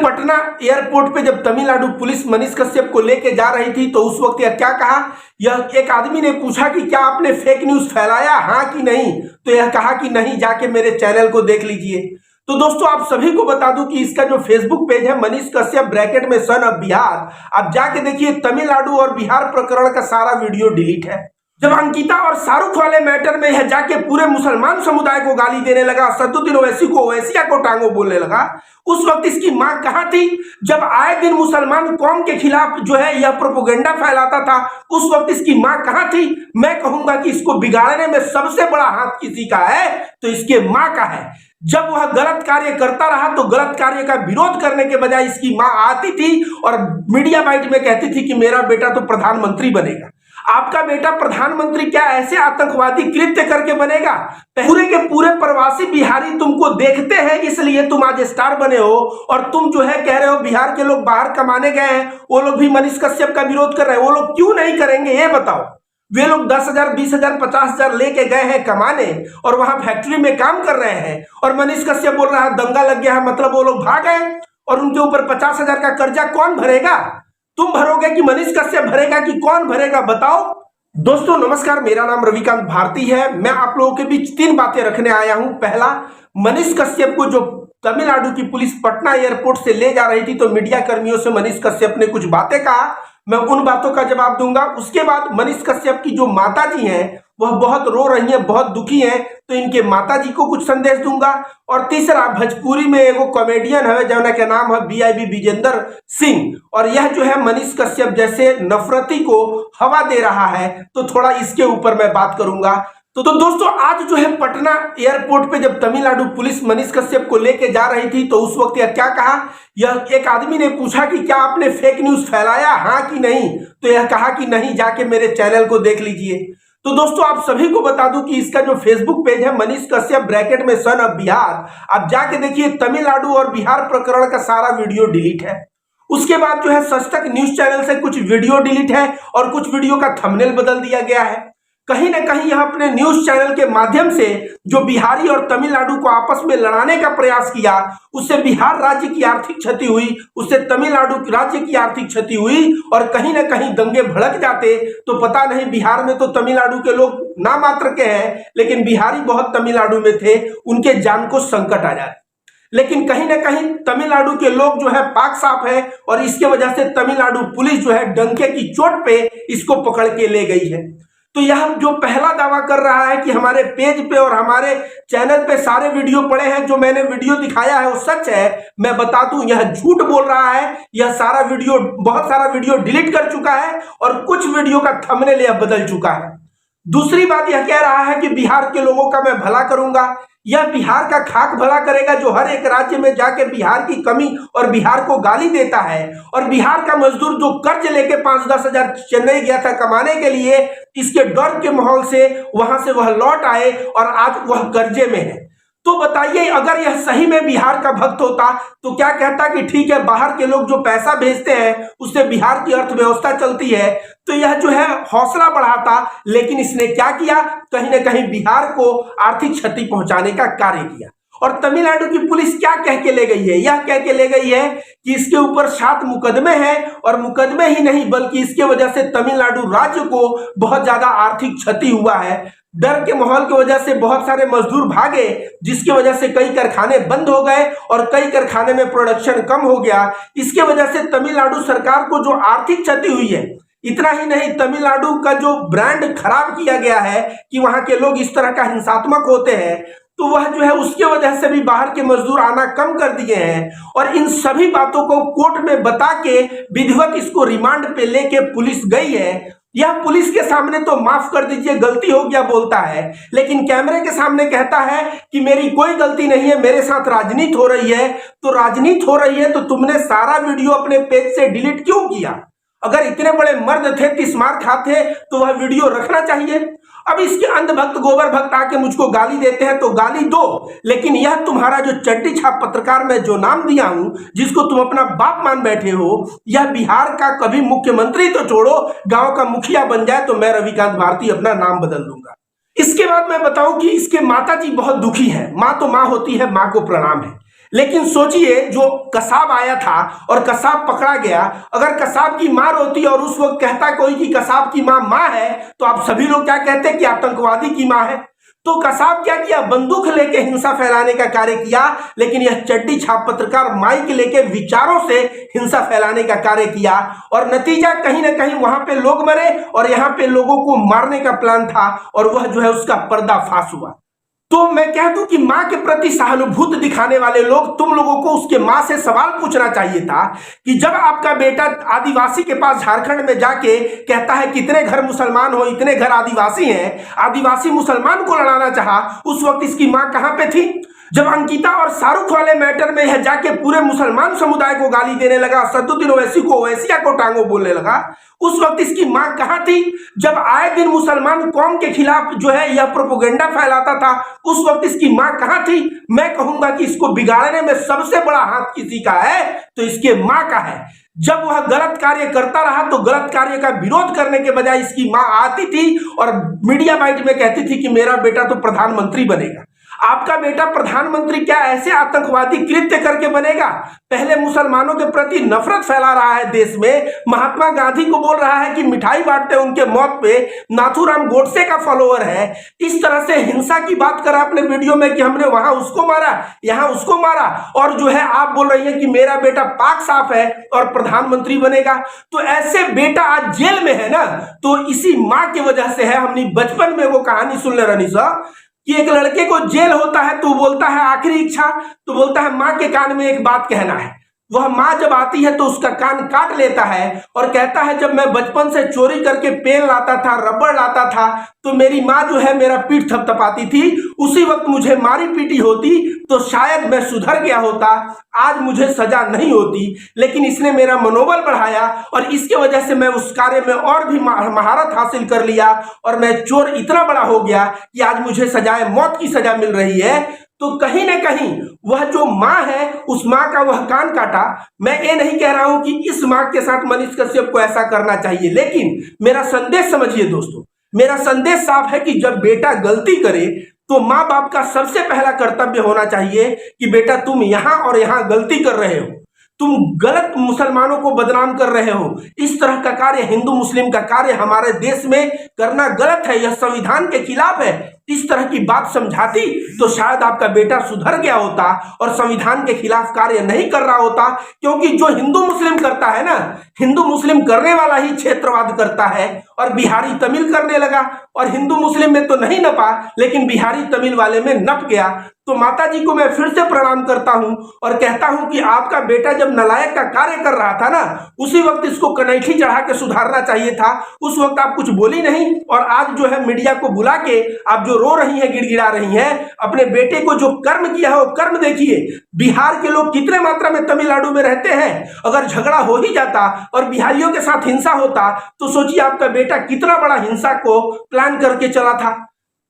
Patna airport पे जब Tamil Nadu police Manish Kashyap को लेके जा रही थी तो उस वक्त यह क्या कहा। यह एक आदमी ने पूछा कि क्या आपने फेक न्यूज फैलाया, हाँ कि नहीं, तो यह कहा कि नहीं, जाके मेरे चैनल को देख लीजिए। तो दोस्तों आप सभी को बता दूं कि इसका जो फेसबुक पेज है मनीष कश्यप ब्रैकेट में सन ऑफ बिहार, आप जाके देखिए तमिलनाडु और बिहार प्रकरण का सारा वीडियो डिलीट है। जब अंकिता और शाहरुख वाले मैटर में यह जाके पूरे मुसलमान समुदाय को गाली देने लगा, सदुद्दीन ओवैसी को ओवैसिया को टांगो बोलने लगा, उस वक्त इसकी मां कहां थी। जब आए दिन मुसलमान कौम के खिलाफ जो है यह प्रोपेगेंडा फैलाता था, उस वक्त इसकी मां कहां थी। मैं कहूंगा कि इसको बिगाड़ने में सबसे बड़ा हाथ किसी का है तो इसके मां का है। जब वह गलत कार्य करता रहा तो गलत कार्य का विरोध करने के बजाय इसकी मां आती थी और मीडिया बाइट में कहती थी कि मेरा बेटा तो प्रधानमंत्री बनेगा। आपका बेटा प्रधानमंत्री क्या ऐसे आतंकवादी कृत्य करके बनेगा? पूरे के पूरे प्रवासी बिहारी तुमको देखते हैं, इसलिए तुम आज स्टार बने हो। और तुम जो है कह रहे हो बिहार के लोग बाहर कमाने गए हैं, वो लोग भी मनीष कश्यप का विरोध कर रहे हैं। वो लोग क्यों नहीं करेंगे ये बताओ। वे लोग 10,000, 20,000, 50,000 लेके गए हैं कमाने और वहां फैक्ट्री में काम कर रहे हैं, और मनीष कश्यप बोल रहा है दंगा लग गया है, मतलब वो लोग भाग गए और उनके ऊपर 50,000 का कर्जा कौन भरेगा? तुम भरोगे कि मनीष कश्यप भरेगा कि कौन भरेगा बताओ। दोस्तों नमस्कार, मेरा नाम रविकांत भारती है। मैं आप लोगों के बीच 3 बातें रखने आया हूं। पहला, मनीष कश्यप को जो तमिलनाडु की पुलिस पटना एयरपोर्ट से ले जा रही थी तो मीडिया कर्मियों से मनीष कश्यप ने कुछ बातें कहा, मैं उन बातों का जवाब दूंगा। उसके बाद मनीष कश्यप की जो माताजी हैं वह बहुत रो रही हैं, बहुत दुखी हैं, तो इनके माताजी को कुछ संदेश दूंगा। और तीसरा, भोजपुरी में एगो कॉमेडियन है जौना के नाम है BIB विजेंद्र सिंह, और यह जो है मनीष कश्यप जैसे नफरती को हवा दे रहा है, तो थोड़ा इसके ऊपर मैं बात करूंगा। तो दोस्तों आज जो है पटना एयरपोर्ट पे जब तमिलनाडु पुलिस मनीष कश्यप को लेके जा रही थी तो उस वक्त यह क्या कहा। यह एक आदमी ने पूछा कि क्या आपने फेक न्यूज फैलाया, हाँ कि नहीं, तो यह कहा कि नहीं, जाके मेरे चैनल को देख लीजिए। तो दोस्तों आप सभी को बता दूं कि इसका जो फेसबुक पेज है मनीष कश्यप ब्रैकेट में सन ऑफ बिहार, आप जाके देखिए तमिलनाडु और बिहार प्रकरण का सारा वीडियो डिलीट है। उसके बाद जो है सच तक न्यूज चैनल से कुछ वीडियो डिलीट है और कुछ वीडियो का थंबनेल बदल दिया गया है। कहीं ना कहीं यह अपने न्यूज चैनल के माध्यम से जो बिहारी और तमिलनाडु को आपस में लड़ाने का प्रयास किया, उससे बिहार राज्य की आर्थिक क्षति हुई, उससे तमिलनाडु राज्य की आर्थिक क्षति हुई, और कहीं ना कहीं दंगे भड़क जाते तो पता नहीं, बिहार में तो तमिलनाडु के लोग ना मात्र के हैं, लेकिन बिहारी बहुत तमिलनाडु में थे, उनके जान को संकट आ जाए। लेकिन कहीं ना कहीं तमिलनाडु के लोग जो है पाक साफ है, और इसके वजह से तमिलनाडु पुलिस जो है डंके की चोट पे इसको पकड़ के ले गई है। तो यह जो पहला दावा कर रहा है कि हमारे पेज पे और हमारे चैनल पे सारे वीडियो पड़े हैं, जो मैंने वीडियो दिखाया है वो सच है, मैं बता दूं यह झूठ बोल रहा है। यह सारा वीडियो, बहुत सारा वीडियो डिलीट कर चुका है और कुछ वीडियो का थंबनेल यह बदल चुका है। दूसरी बात यह कह रहा है कि बिहार के लोगों का मैं भला करूंगा। यह बिहार का खाक भला करेगा जो हर एक राज्य में जाके बिहार की कमी और बिहार को गाली देता है। और बिहार का मजदूर जो कर्ज लेके 5-10 हजार चेन्नई गया था कमाने के लिए, इसके डर के माहौल से वहां से वह लौट आए और आज वह कर्जे में है। तो बताइए, अगर यह सही में बिहार का भक्त होता तो क्या कहता कि ठीक है, बाहर के लोग जो पैसा भेजते हैं उससे बिहार की अर्थव्यवस्था चलती है, तो यह जो है हौसला बढ़ाता। लेकिन इसने क्या किया, कहीं ना कहीं बिहार को आर्थिक क्षति पहुंचाने का कार्य किया। और तमिलनाडु की पुलिस क्या कह के ले गई है, यह कह के ले गई है कि इसके ऊपर 7 मुकदमे हैं, और मुकदमे ही नहीं बल्कि इसके वजह से तमिलनाडु राज्य को बहुत ज्यादा आर्थिक क्षति हुआ है। डर के माहौल की वजह से बहुत सारे मजदूर भागे, जिसकी वजह से कई कारखाने बंद हो गए और कई कारखाने में प्रोडक्शन कम हो गया। इसके वजह से तमिलनाडु सरकार को जो आर्थिक क्षति हुई है, इतना ही नहीं, तमिलनाडु का जो ब्रांड खराब किया गया है कि वहां के लोग इस तरह का हिंसात्मक होते हैं, तो वह जो है उसके वजह से भी बाहर के मजदूर आना कम कर दिए हैं। और इन सभी बातों को कोर्ट में बता के विधिवत इसको रिमांड पे लेके पुलिस गई है। यह पुलिस के सामने तो माफ कर दीजिए गलती हो गया बोलता है, लेकिन कैमरे के सामने कहता है कि मेरी कोई गलती नहीं है, मेरे साथ राजनीति हो रही है। तो राजनीति हो रही है तो तुमने सारा वीडियो अपने पेज से डिलीट क्यों किया? अगर इतने बड़े मर्द थे, तिस्मार खाते, तो वह वीडियो रखना चाहिए। अब इसके अंधभक्त गोबर भक्त आके मुझको गाली देते हैं तो गाली दो, लेकिन यह तुम्हारा जो चड्डी छाप पत्रकार मैं जो नाम दिया हूं, जिसको तुम अपना बाप मान बैठे हो, यह बिहार का कभी मुख्यमंत्री तो छोड़ो, गांव का मुखिया बन जाए तो मैं रविकांत भारती अपना नाम बदल दूंगा। इसके बाद मैं बताऊं कि इसके माता जी बहुत दुखी है। माँ तो माँ होती है, माँ को प्रणाम है, लेकिन सोचिए, जो कसाब आया था और कसाब पकड़ा गया, अगर कसाब की मां रोती और उस वक्त कहता कोई कि कसाब की मां है, तो आप सभी लोग क्या कहते कि आतंकवादी की मां है। तो कसाब क्या किया, बंदूक लेके हिंसा फैलाने का कार्य किया, लेकिन यह चड्डी छाप पत्रकार माइक लेके विचारों से हिंसा फैलाने का कार्य किया, और नतीजा कहीं ना कहीं वहां पे लोग मरे और यहां पे लोगों को मारने का प्लान था, और वह जो है उसका पर्दाफाश हुआ। तो मैं कह दूं कि मां के प्रति सहानुभूति दिखाने वाले लोग, तुम लोगों को उसके मां से सवाल पूछना चाहिए था कि जब आपका बेटा आदिवासी के पास झारखंड में जाके कहता है कितने घर मुसलमान हो, इतने घर आदिवासी हैं, आदिवासी मुसलमान को लड़ाना चाहा, उस वक्त इसकी मां कहां पे थी? जब अंकिता और शाहरुख वाले मैटर में यह जाके पूरे मुसलमान समुदाय को गाली देने लगा, सद्दुद्दीन ओवैसी को ओवैसिया को टांगो बोलने लगा, उस वक्त इसकी मां कहां थी? जब आए दिन मुसलमान कौम के खिलाफ जो है यह प्रोपोगंडा फैलाता था, उस वक्त इसकी मां कहां थी? मैं कहूंगा कि इसको बिगाड़ने में सबसे बड़ा हाथ किसी का है तो इसके मां का है। जब वह गलत कार्य करता रहा तो गलत कार्य का विरोध करने के बजाय इसकी मां आती थी और मीडिया बाइट में कहती थी कि मेरा बेटा तो प्रधानमंत्री बनेगा। आपका बेटा प्रधानमंत्री क्या ऐसे आतंकवादी कृत्य करके बनेगा? पहले मुसलमानों के प्रति नफरत फैला रहा है देश में, महात्मा गांधी को बोल रहा है कि मिठाई बांटते उनके मौत पे, नाथूराम गोडसे का फॉलोअर है, इस तरह से हिंसा की बात करा अपने वीडियो में कि हमने वहां उसको मारा, यहां उसको मारा, और जो है आप बोल रही है कि मेरा बेटा पाक साफ है और प्रधानमंत्री बनेगा। तो ऐसे बेटा आज जेल में है ना, तो इसी मां की वजह से है। हमने बचपन में वो कहानी सुन ले रनी सा कि एक लड़के को जेल होता है तो बोलता है आखिरी इच्छा, तो बोलता है मां के कान में एक बात कहना है। वह मां जब आती है तो उसका कान काट लेता है और कहता है जब मैं बचपन से चोरी करके पेन लाता था, रबड़ लाता था, तो मेरी मां जो है मेरा पीठ थपथपाती थी, उसी वक्त मुझे मारी पीटी होती तो शायद मैं सुधर गया होता, आज मुझे सजा नहीं होती। लेकिन इसने मेरा मनोबल बढ़ाया और इसके वजह से मैं उस कार्य में और भी महारत हासिल कर लिया और मैं चोर इतना बड़ा हो गया कि आज मुझे सजाए मौत की सजा मिल रही है। तो कहीं ना कहीं वह जो मां है, उस मां का वह कान काटा। मैं ये नहीं कह रहा हूं कि इस मां के साथ मनीष कश्यप को ऐसा करना चाहिए, लेकिन मेरा संदेश समझिए दोस्तों, मेरा संदेश साफ है कि जब बेटा गलती करे तो मां बाप का सबसे पहला कर्तव्य होना चाहिए कि बेटा तुम यहां और यहां गलती कर रहे हो, तुम गलत मुसलमानों को बदनाम कर रहे हो, इस तरह का कार्य, हिंदू मुस्लिम का कार्य हमारे देश में करना गलत है, यह संविधान के खिलाफ है। इस तरह की बात समझाती तो शायद आपका बेटा सुधर गया होता और संविधान के खिलाफ कार्य नहीं कर रहा होता। क्योंकि जो हिंदू मुस्लिम करता है ना, हिंदू मुस्लिम करने वाला ही क्षेत्रवाद करता है, और बिहारी तमिल करने लगा, और हिंदू मुस्लिम में तो नहीं नपा लेकिन बिहारी तमिल वाले में नप गया। तो माता जी को मैं फिर से प्रणाम करता हूं और कहता हूं कि आपका बेटा जब नालायक का कार्य कर रहा था ना, उसी वक्त इसको कनैठी चढ़ा के सुधारना चाहिए था। उस वक्त आप कुछ बोली नहीं, और आज जो है मीडिया को बुला के आप जो रो रही हैं, गिड़गिड़ा रही हैं, अपने बेटे को जो कर्म किया है वो कर्म देखिए। बिहार के लोग कितने मात्रा में तमिलनाडु में रहते हैं, अगर झगड़ा हो ही जाता और बिहारियों के साथ हिंसा होता तो सोचिए आपका बेटा कितना बड़ा हिंसा को प्लान करके चला था।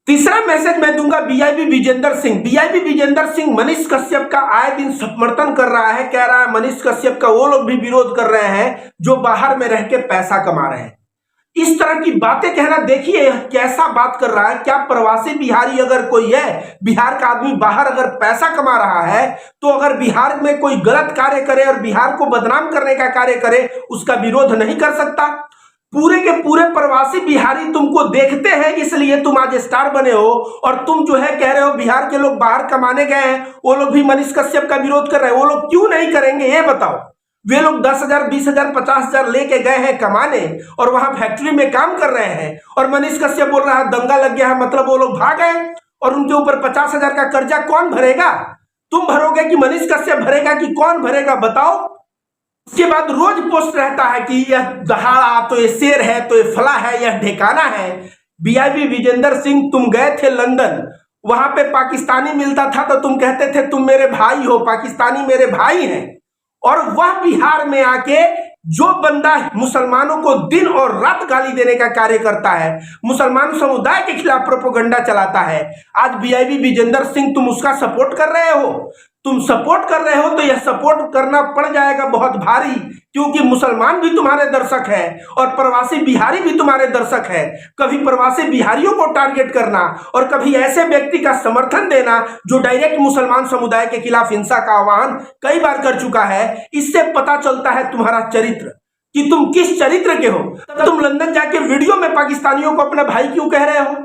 तीसरा मैसेज मैं दूंगा बीआईबी विजेंद्र सिंह। बीआईबी विजेंद्र सिंह मनीष कश्यप का आए दिन समर्थन कर रहा है, कह रहा है मनीष कश्यप का वो लोग भी विरोध कर रहे हैं जो बाहर में रह के पैसा कमा रहे हैं। इस तरह की बातें कहना, देखिए कैसा बात कर रहा है। क्या प्रवासी बिहारी अगर कोई है, बिहार का आदमी बाहर अगर पैसा कमा रहा है, तो अगर बिहार में कोई गलत कार्य करे और बिहार को बदनाम करने का कार्य करे, उसका विरोध नहीं कर सकता? पूरे के पूरे प्रवासी बिहारी तुमको देखते हैं, इसलिए तुम आज स्टार बने हो, और तुम जो है कह रहे हो बिहार के लोग बाहर कमाने गए हैं, वो लोग भी मनीष कश्यप का विरोध कर रहे हैं। वो लोग क्यों नहीं करेंगे ये बताओ? वे लोग 10,000, 20,000, 50,000 लेके गए हैं कमाने और वहां फैक्ट्री में काम कर रहे हैं, और मनीष कश्यप बोल रहा है दंगा लग गया है, मतलब वो लोग भाग गए, और उनके ऊपर 50,000 का कर्जा कौन भरेगा? तुम भरोगे कि मनीष कश्यप भरेगा कि कौन भरेगा बताओ? उसके बाद रोज पोस्ट रहता है कि यह दहाड़ा, तो ये शेर है, तो ये फला है, यह ठिकाना है। बीआईबी विजेंद्र सिंह, तुम गए थे लंदन, वहां पे पाकिस्तानी मिलता था तो तुम कहते थे तुम मेरे भाई हो, पाकिस्तानी मेरे भाई हैं, और वह बिहार में आके जो बंदा मुसलमानों को दिन और रात गाली देने का कार्य करता है, मुसलमान समुदाय के खिलाफ प्रोपेगेंडा चलाता है, आज बीआईबी विजेंद्र सिंह तुम उसका सपोर्ट कर रहे हो। तुम सपोर्ट कर रहे हो तो यह सपोर्ट करना पड़ जाएगा बहुत भारी, क्योंकि मुसलमान भी तुम्हारे दर्शक है और प्रवासी बिहारी भी तुम्हारे दर्शक है। कभी प्रवासी बिहारियों को टारगेट करना और कभी ऐसे व्यक्ति का समर्थन देना जो डायरेक्ट मुसलमान समुदाय के खिलाफ हिंसा का आह्वान कई बार कर चुका है, इससे पता चलता है तुम्हारा चरित्र कि तुम किस चरित्र के हो। तब तुम लंदन जाके वीडियो में पाकिस्तानियों को अपना भाई क्यों कह रहे हो?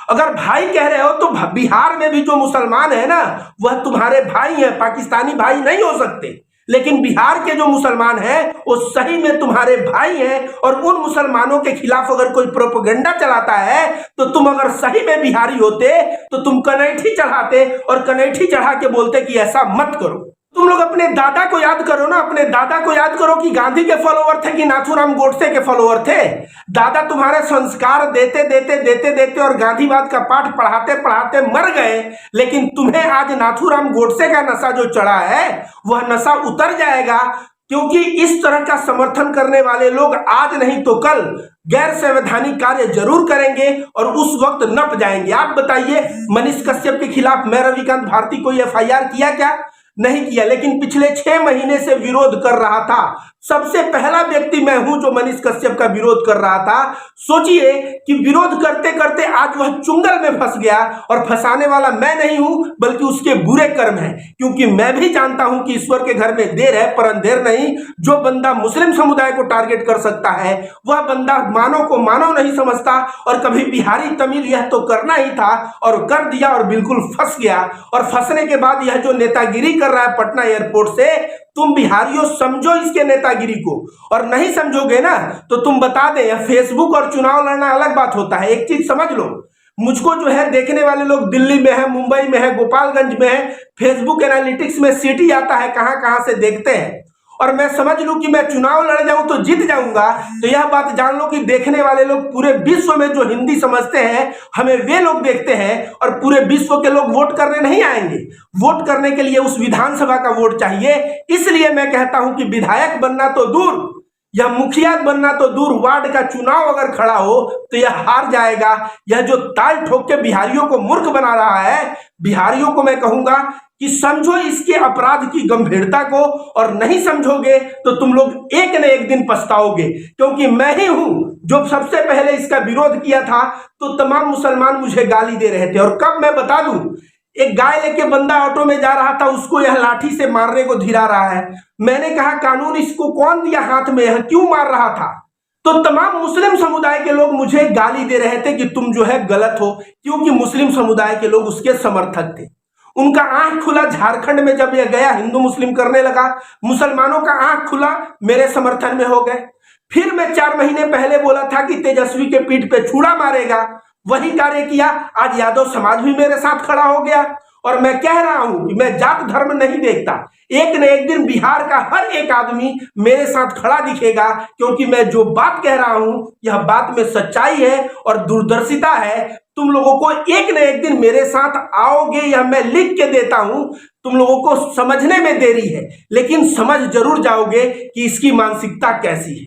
अगर भाई कह रहे हो तो बिहार में भी जो मुसलमान है ना, वह तुम्हारे भाई हैं, पाकिस्तानी भाई नहीं हो सकते। लेकिन बिहार के जो मुसलमान हैं वो सही में तुम्हारे भाई हैं, और उन मुसलमानों के खिलाफ अगर कोई प्रोपेगेंडा चलाता है तो तुम अगर सही में बिहारी होते तो तुम कनैठी चढ़ाते और कनैठी चढ़ा के बोलते कि ऐसा मत करो। तुम लोग अपने दादा को याद करो ना, अपने दादा को याद करो कि गांधी के फॉलोअर थे कि नाथूराम गोडसे के फॉलोअर थे। दादा तुम्हारे संस्कार देते देते देते देते और गांधीवाद का पाठ पढ़ाते पढ़ाते मर गए, लेकिन तुम्हें आज नाथूराम गोडसे का नशा जो चढ़ा है वह नशा उतर जाएगा, क्योंकि इस तरह का समर्थन करने वाले लोग आज नहीं तो कल गैर संवैधानिक कार्य जरूर करेंगे और उस वक्त नप जाएंगे। आप बताइए, मनीष कश्यप के खिलाफ मैं रविकांत भारती कोई एफआईआर किया क्या? नहीं किया, लेकिन पिछले 6 महीने से विरोध कर रहा था। सबसे पहला व्यक्ति मैं हूं जो मनीष कश्यप का विरोध कर रहा था। सोचिए कि विरोध करते करते आज वह चुंगल में फंस गया, और फंसाने वाला मैं नहीं हूं बल्कि उसके बुरे कर्म हैं, क्योंकि मैं भी जानता हूं कि ईश्वर के घर में देर है पर अंधेर नहीं। जो बंदा मुस्लिम समुदाय को टारगेट कर सकता है वह बंदा मानव को मानव नहीं समझता, और कभी बिहारी तमिल यह तो करना ही था और कर दिया और बिल्कुल फंस गया। और फंसने के बाद यह जो नेतागिरी कर रहा है पटना एयरपोर्ट से, तुम बिहारियों समझो इसके नेतागिरी को, और नहीं समझोगे ना तो तुम बता दें, फेसबुक और चुनाव लड़ना अलग बात होता है। एक चीज समझ लो, मुझको जो है देखने वाले लोग दिल्ली में है, मुंबई में है, गोपालगंज में है, फेसबुक एनालिटिक्स में सिटी आता है कहां कहां से देखते हैं, और मैं समझ लूं कि मैं चुनाव लड़ जाऊं तो जीत जाऊंगा, तो यह बात जान लो कि देखने वाले लोग पूरे विश्व में जो हिंदी समझते हैं हमें वे लोग देखते हैं, और पूरे विश्व के लोग वोट करने नहीं आएंगे। वोट करने के लिए उस विधानसभा का वोट चाहिए। इसलिए मैं कहता हूं कि विधायक बनना तो दूर, यह मुखिया बनना तो दूर, वार्ड का चुनाव अगर खड़ा हो तो यह हार जाएगा। यह जो ताल ठोक के बिहारियों को मूर्ख बना रहा है, बिहारियों को मैं कहूंगा कि समझो इसके अपराध की गंभीरता को, और नहीं समझोगे तो तुम लोग एक न एक दिन पछताओगे। क्योंकि मैं ही हूं जो सबसे पहले इसका विरोध किया था, तो तमाम मुसलमान मुझे गाली दे रहे थे। और कब मैं बता दूं, एक गाय लेके बंदा ऑटो में जा रहा था, उसको यह लाठी से मारने को धिरा रहा है। मैंने कहा कानून इसको कौन दिया हाथ में, यह क्यों मार रहा था? तो तमाम मुस्लिम समुदाय के लोग मुझे गाली दे रहे थे कि तुम जो है गलत हो, क्योंकि मुस्लिम समुदाय के लोग उसके समर्थक थे। उनका आंख खुला झारखंड में जब यह गया हिंदू मुस्लिम करने लगा, मुसलमानों का आंख खुला, मेरे समर्थन में हो गए। फिर मैं 4 महीने पहले बोला था कि तेजस्वी के पीठ पे छुरा मारेगा, वही कार्य किया। आज यादव समाज भी मेरे साथ खड़ा हो गया, और मैं कह रहा हूं कि मैं जात धर्म नहीं देखता। एक न एक दिन बिहार का हर एक आदमी मेरे साथ खड़ा दिखेगा, क्योंकि मैं जो बात कह रहा हूं यह बात में सच्चाई है और दूरदर्शिता है। तुम लोगों को एक न एक दिन मेरे साथ आओगे, यह मैं लिख के देता हूं। तुम लोगों को समझने में देरी है, लेकिन समझ जरूर जाओगे कि इसकी मानसिकता कैसी है।